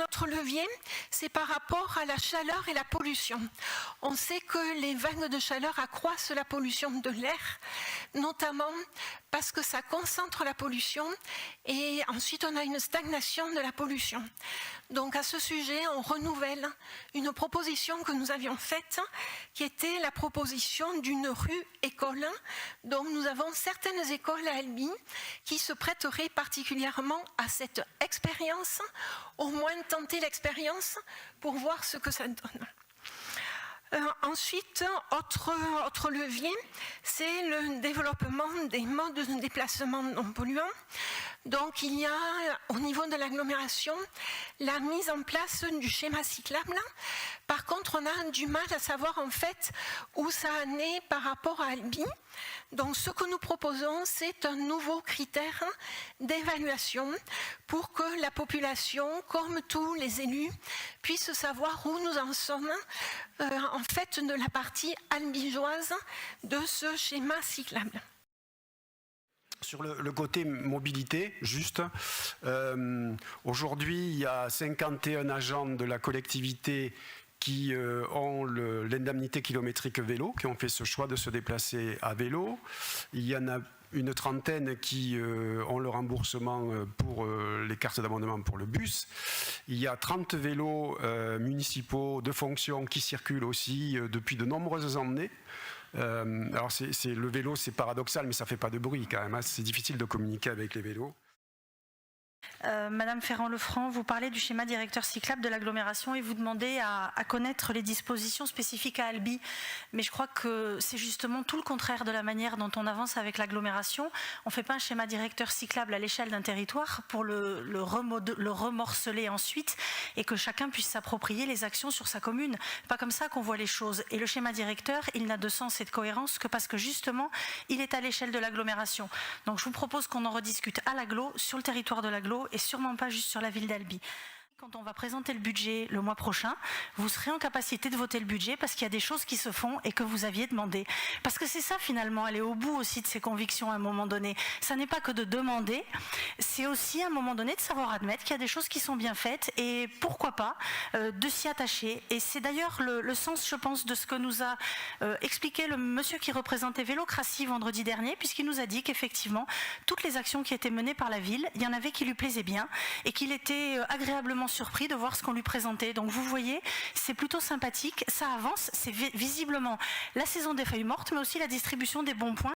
autre levier, c'est par rapport à la chaleur et la pollution. On sait que les vagues de chaleur accroissent la pollution de l'air, notamment parce que ça concentre la pollution et ensuite on a une stagnation de la pollution. Donc à ce sujet, on renouvelle une proposition que nous avions faite, qui était la proposition d'une rue école. Donc nous avons certaines écoles à Albi qui se prêteraient particulièrement à cette expérience, au moins tenter l'expérience pour voir ce que ça donne. Ensuite, autre levier, c'est le développement des modes de déplacement non polluants. Donc il y a au niveau de l'agglomération la mise en place du schéma cyclable. Par contre, on a du mal à savoir en fait où ça en est par rapport à Albi. Donc ce que nous proposons, c'est un nouveau critère d'évaluation pour que la population, comme tous les élus, puisse savoir où nous en sommes en fait de la partie albigeoise de ce schéma cyclable. Sur le côté mobilité, juste, aujourd'hui, il y a 51 agents de la collectivité qui ont l'indemnité kilométrique vélo, qui ont fait ce choix de se déplacer à vélo. Il y en a une trentaine qui ont le remboursement pour les cartes d'abonnement pour le bus. Il y a 30 vélos municipaux de fonction qui circulent aussi depuis de nombreuses années. Alors le vélo, c'est paradoxal, mais ça ne fait pas de bruit quand même, hein. C'est difficile de communiquer avec les vélos. Madame Ferrand-Lefranc, vous parlez du schéma directeur cyclable de l'agglomération et vous demandez à connaître les dispositions spécifiques à Albi. Mais je crois que c'est justement tout le contraire de la manière dont on avance avec l'agglomération. On ne fait pas un schéma directeur cyclable à l'échelle d'un territoire pour le remorceler ensuite et que chacun puisse s'approprier les actions sur sa commune. Pas comme ça qu'on voit les choses. Et le schéma directeur, il n'a de sens et de cohérence que parce que justement, il est à l'échelle de l'agglomération. Donc je vous propose qu'on en rediscute à l'agglo, sur le territoire de l'agglo, et sûrement pas juste sur la ville d'Albi. Quand on va présenter le budget le mois prochain, vous serez en capacité de voter le budget parce qu'il y a des choses qui se font et que vous aviez demandé. Parce que c'est ça finalement, aller au bout aussi de ses convictions à un moment donné. Ça n'est pas que de demander, c'est aussi à un moment donné de savoir admettre qu'il y a des choses qui sont bien faites et pourquoi pas de s'y attacher. Et c'est d'ailleurs le sens, je pense, de ce que nous a expliqué le monsieur qui représentait Vélocratie vendredi dernier, puisqu'il nous a dit qu'effectivement, toutes les actions qui étaient menées par la ville, il y en avait qui lui plaisaient bien et qu'il était agréablement surpris de voir ce qu'on lui présentait. Donc vous voyez, c'est plutôt sympathique, ça avance, c'est visiblement la saison des feuilles mortes, mais aussi la distribution des bons points.